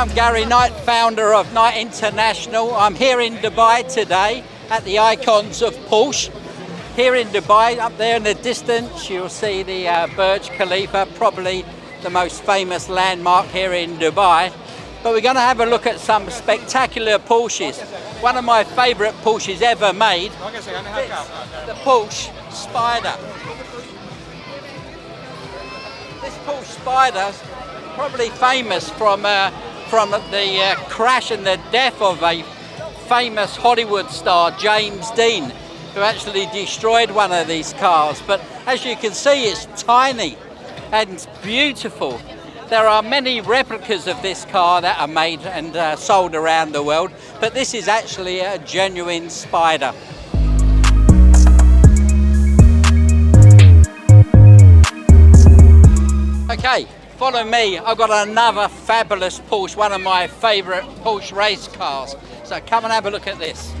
I'm Gary Knight, founder of Knight International. I'm here in Dubai today at the Icons of Porsche. Here in Dubai, up there in the distance, you'll see the Burj Khalifa, probably the most famous landmark here in Dubai. But we're going to have a look at some spectacular Porsches. One of my favourite Porsches ever made, the Porsche Spider. This Porsche Spider, probably famous from the crash and the death of a famous Hollywood star, James Dean, who actually destroyed one of these cars. But as you can see, it's tiny and beautiful. There are many replicas of this car that are made and sold around the world, but this is actually a genuine Spider. Okay, follow me. I've got another fabulous Porsche, one of my favourite Porsche race cars. So come and have a look at this.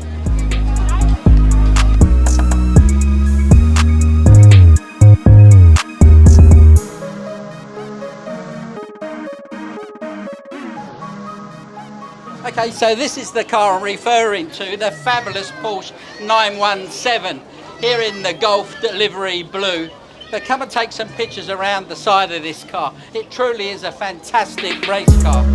Okay, so this is the car I'm referring to, the fabulous Porsche 917, here in the Golf delivery blue. But come and take some pictures around the side of this car. It truly is a fantastic race car.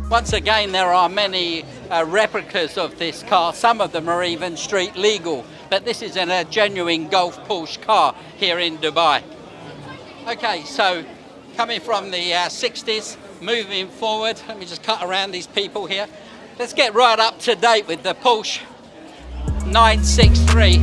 Once again, there are many replicas of this car. Some of them are even street legal, but this is a genuine Golf Porsche car here in Dubai. Okay, so coming from the 60s, moving forward, let me just cut around these people here. Let's get right up to date with the Porsche 963.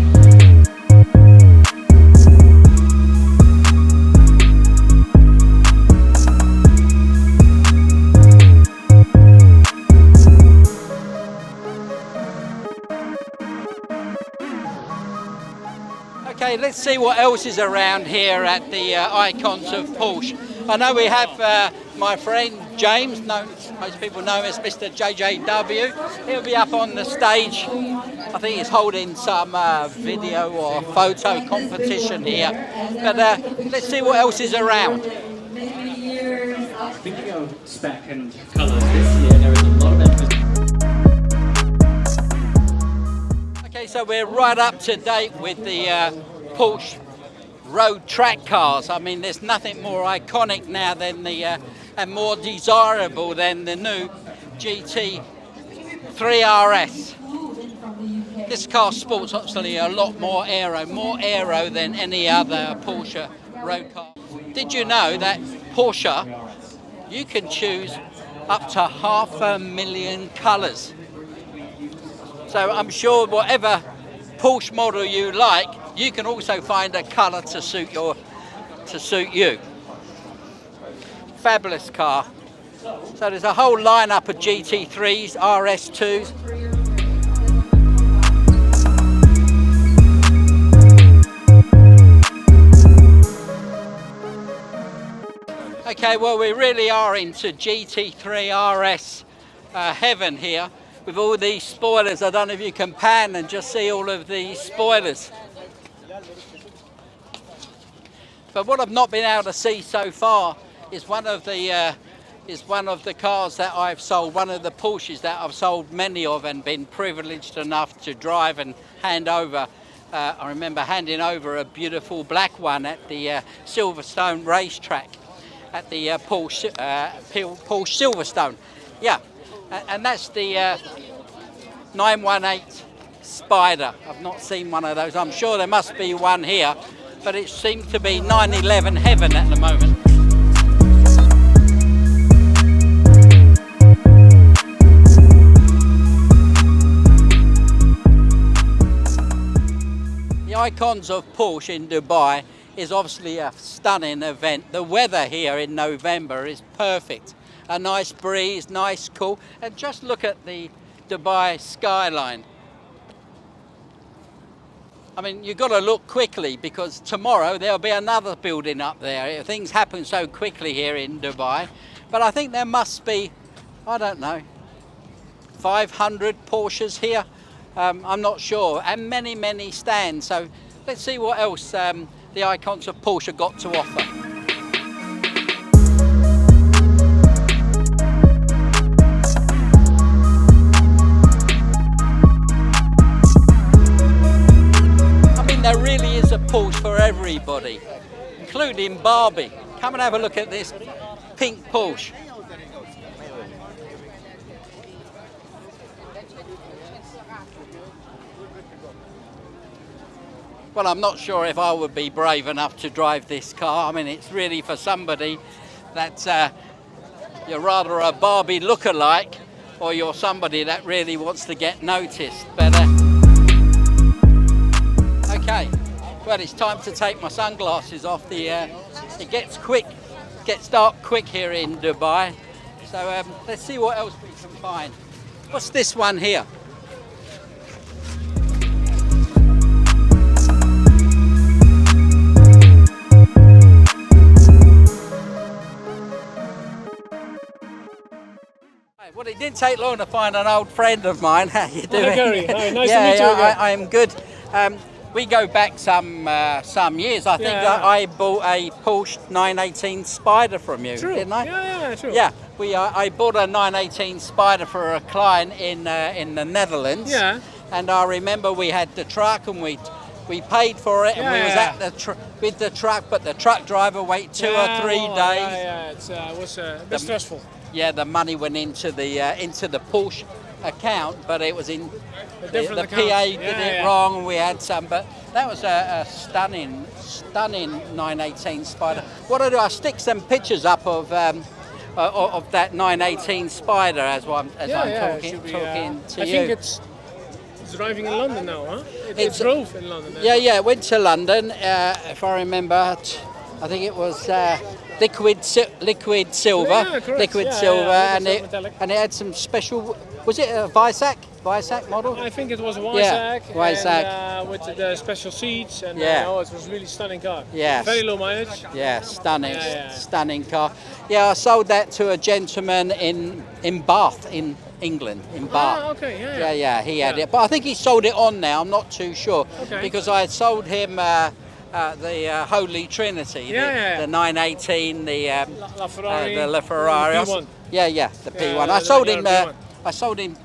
Okay, let's see what else is around here at the Icons of Porsche. I know we have my friend James, most people know him as Mr. JJW. He'll be up on the stage. I think he's holding some video or photo competition here. But let's see what else is around. Thinking of spec and colours this year, there is a lot of emphasis. Okay, so we're right up to date with the Porsche road track cars. I mean, there's nothing more iconic now than the and more desirable than the new GT3 RS. This car sports obviously a lot more aero than any other Porsche road car. Did you know that Porsche, you can choose up to 500,000 colours? So I'm sure whatever Porsche model you like, you can also find a colour to suit you. Fabulous car. So there's a whole lineup of GT3s, RS2s. Okay, well, we really are into GT3 RS heaven here with all these spoilers. I don't know if you can pan and just see all of these spoilers. But what I've not been able to see so far is one of the cars that I've sold, one of the Porsches that I've sold many of and been privileged enough to drive and hand over. I remember handing over a beautiful black one at the Silverstone racetrack, at the Porsche Silverstone. Yeah, and that's the 918 Spider. I've not seen one of those. I'm sure there must be one here, but it seems to be 911 heaven at the moment. The Icons of Porsche in Dubai is obviously a stunning event. The weather here in November is perfect. A nice breeze, nice cool, and just look at the Dubai skyline. I mean, you've got to look quickly because tomorrow there'll be another building up there. Things happen so quickly here in Dubai. But I think there must be, I don't know, 500 Porsches here. I'm not sure. And many, many stands. So let's see what else the Icons of Porsche got to offer. everybody, including Barbie. Come and have a look at this pink Porsche. Well, I'm not sure if I would be brave enough to drive this car. I mean, it's really for somebody that you're rather a Barbie lookalike, or you're somebody that really wants to get noticed. But okay, well, it's time to take my sunglasses off. It gets dark quick here in Dubai. So let's see what else we can find. What's this one here? Well, it didn't take long to find an old friend of mine. How you doing? Hi, Gary. Hi, nice Yeah, to meet you again. I am good. We go back some years. I think Yeah. I bought a Porsche 918 Spider from you, True. didn't I? Yeah, true. Yeah, I bought a 918 Spider for a client in the Netherlands. Yeah. And I remember we had the truck and we paid for it, and we was Yeah. at with the truck, but the truck driver waited 2 or 3 days. Yeah, it was a bit stressful. Yeah, the money went into the Porsche account, but it was in A the different account. PA did Yeah, it yeah. wrong. And we had some, but that was a stunning 918 Spider. What I do, I stick some pictures up of that 918 Spider as I'm talking it should be, to I you. think it's driving in London now, huh? It drove in London. Yeah, it went to London. If I remember, I think it was liquid silver, Yeah, correct. liquid Yeah, silver, yeah, and metallic. it had some special. Was it a Visac model? I think it was a Yeah, Weissach, Weissach. and with the special seats, and Yeah. it was really stunning car. Yeah. Very low mileage. Yeah, stunning, Yeah. stunning car. Yeah, I sold that to a gentleman in Bath, in England, in Bath. Ah, okay, yeah. Yeah, he had Yeah. it, but I think he sold it on now. I'm not too sure Okay. because I had sold him the Holy Trinity, Yeah. the 918, the La Ferrari. the LaFerrari. The P1. Yeah, the P1. Yeah, I sold the him. P1. I sold him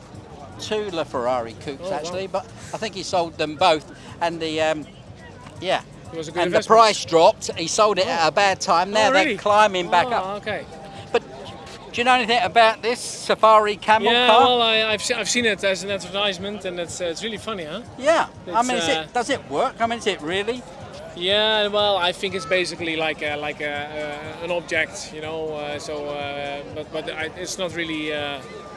2 LaFerrari coupes Oh, actually, wow. but I think he sold them both. And the yeah, It was a good and the investment. price dropped. He sold it at a bad time. Now Oh, they're really? climbing back Oh, up. Okay. But do you know anything about this Safari Camel Yeah, car? well, I've seen it as an advertisement, and it's really funny, huh? Yeah, I It's, mean, does it work? I mean, is it really? Yeah, well, I think it's basically like an object, you know. It's not really.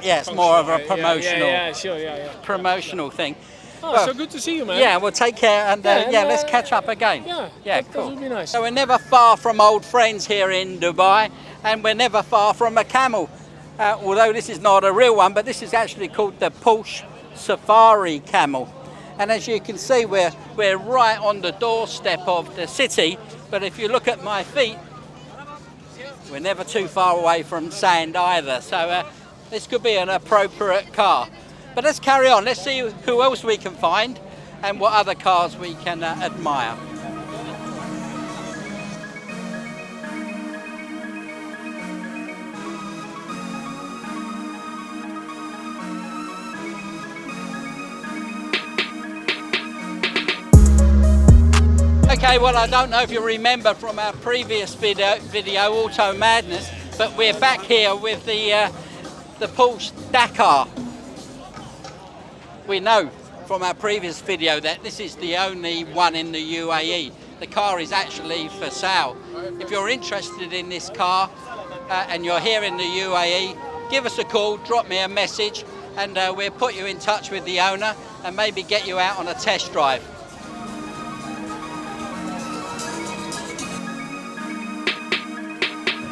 Yeah, it's more of a functional. promotional Yeah, sure, yeah. promotional thing. Oh, Well, so good to see you, man. Yeah, well, take care and let's catch up again. Yeah, that cool. would be nice. So we're never far from old friends here in Dubai, and we're never far from a camel. Although this is not a real one, but this is actually called the Porsche Safari Camel. And as you can see, we're right on the doorstep of the city. But if you look at my feet, we're never too far away from sand either. So this could be an appropriate car. But let's carry on. Let's see who else we can find and what other cars we can admire. Okay, well, I don't know if you remember from our previous video Auto Madness, but we're back here with the Porsche Dakar. We know from our previous video that this is the only one in the UAE. The car is actually for sale. If you're interested in this car and you're here in the UAE, give us a call, drop me a message, and we'll put you in touch with the owner and maybe get you out on a test drive.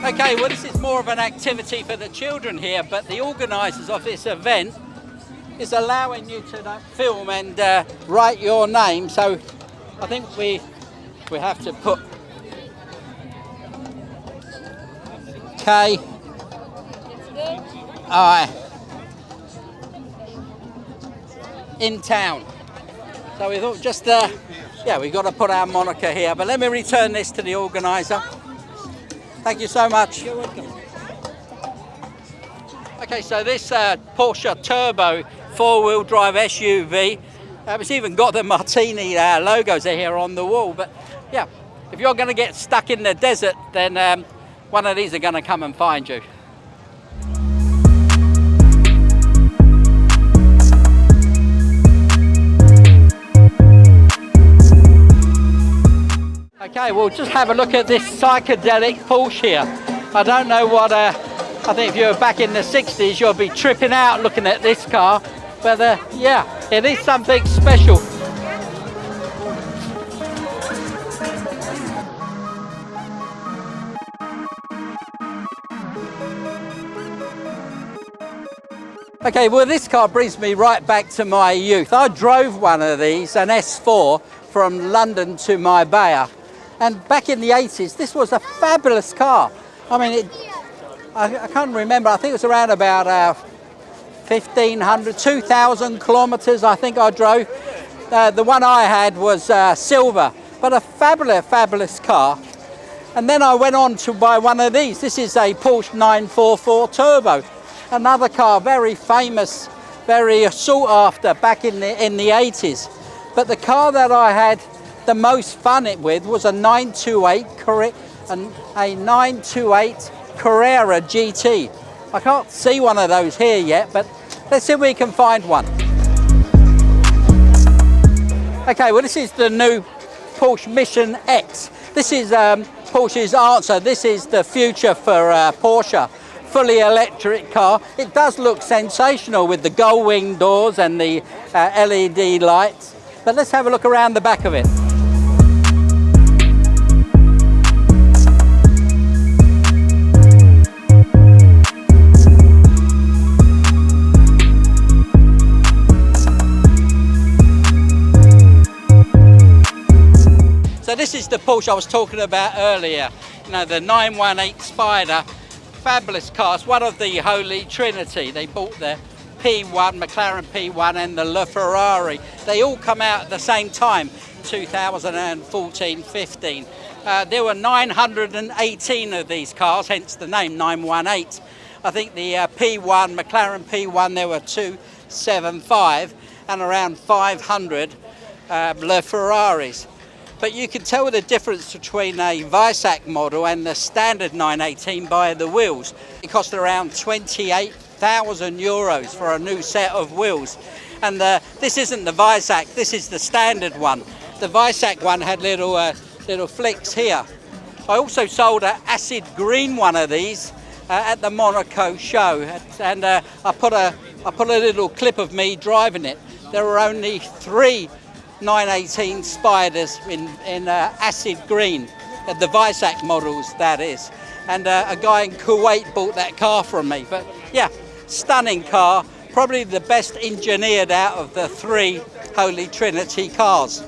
Okay, well, this is more of an activity for the children here, but the organisers of this event is allowing you to film and write your name. So I think we have to put K-I in town. So we thought just we've got to put our moniker here, but let me return this to the organiser. Thank you so much. You're welcome. Okay, so this Porsche Turbo 4-wheel drive SUV, it's even got the Martini logos here on the wall, but yeah, If you're going to get stuck in the desert, then one of these are going to come and find you. Okay, we'll just have a look at this psychedelic Porsche here. I don't know what, I think if you were back in the 60s, you'll be tripping out looking at this car. But yeah, it is something special. Okay, well this car brings me right back to my youth. I drove one of these, an S4, from London to Marbella. And back in the 80s, this was a fabulous car. I mean, I can't remember, I think it was around about 1,500, 2,000 kilometers I think I drove. The one I had was silver, but a fabulous car. And then I went on to buy one of these. This is a Porsche 944 Turbo. Another car, very famous, very sought after back in the 80s. But the car that I had the most fun with was a 928 Carrera GT. I can't see one of those here yet, but let's see if we can find one. Okay, well this is the new Porsche Mission X. This is Porsche's answer. This is the future for Porsche. Fully electric car. It does look sensational with the gull wing doors and the LED lights. But let's have a look around the back of it. So this is the Porsche I was talking about earlier. You know, the 918 Spider. Fabulous car. It's one of the Holy Trinity. They bought the P1, McLaren P1 and the LaFerrari. They all come out at the same time, 2014-15. There were 918 of these cars, hence the name 918. I think the P1, McLaren P1, there were 275 and around 500 LaFerraris. But you can tell the difference between a Weissach model and the standard 918 by the wheels. It cost around 28,000 euros for a new set of wheels. And this isn't the Weissach, this is the standard one. The Weissach one had little flicks here. I also sold an acid green one of these at the Monaco show, and I put a little clip of me driving it. There were only 3 918 Spiders in acid green, the Weissach models that is, and a guy in Kuwait bought that car from me. But yeah, stunning car, probably the best engineered out of the 3 Holy Trinity cars.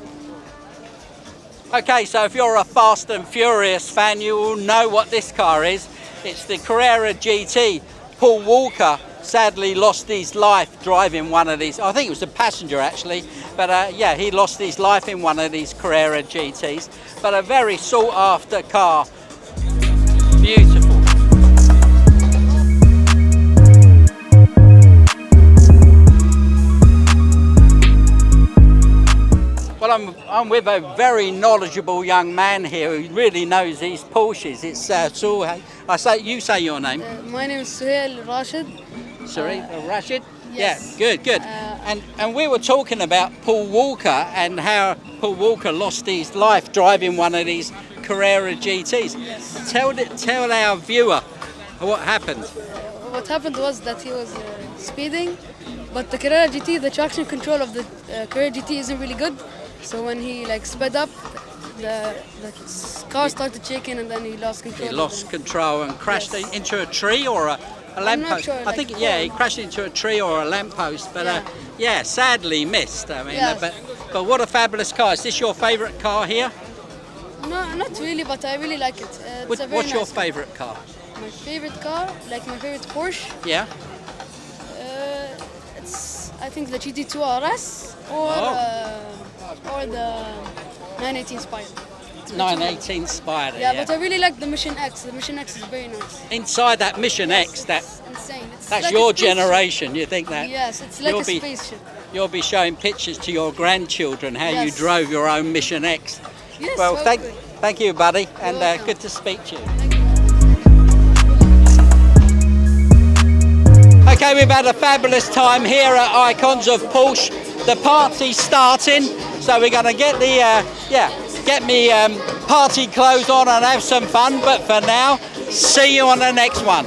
Okay, so if you're a Fast and Furious fan, you will know what this car is. It's the Carrera GT. Paul Walker sadly lost his life driving one of these. I think it was a passenger actually, but yeah, he lost his life in one of these Carrera GTs. But a very sought after car. Beautiful. Well, I'm with a very knowledgeable young man here who really knows these Porsches. It's you say your name. My name is Suhail Rashid. Sorry, Rashid? Yes. Yeah, good. And we were talking about Paul Walker and how Paul Walker lost his life driving one of these Carrera GTs. Yes. Tell our viewer what happened. What happened was that he was speeding, but the Carrera GT, the traction control of the Carrera GT isn't really good. So when he sped up, the car started shaking and then he lost control. He lost control and crashed into a tree or a lamppost. Sure, I think he crashed into a tree or a lamppost, but yeah, sadly missed. I mean, yes. But what a fabulous car. Is this your favourite car here? No, not really, but I really like it. What's your favourite car? My favourite car, like my favourite Porsche. Yeah. It's I think the GT2 RS or the 918 Spider. 918 Spider. Yeah, but I really like the Mission X. The Mission X is very nice. Inside that Mission X, It's insane. It's that's like your a spaceship. generation. You think that? Yes, it's like a spaceship. You'll be showing pictures to your grandchildren how you drove your own Mission X. Yes, Well, hopefully. Thank you, buddy, and good to speak to you. Okay, we've had a fabulous time here at Icons of Porsche. The party's starting, so we're going to get the get me party clothes on and have some fun. But for now, see you on the next one.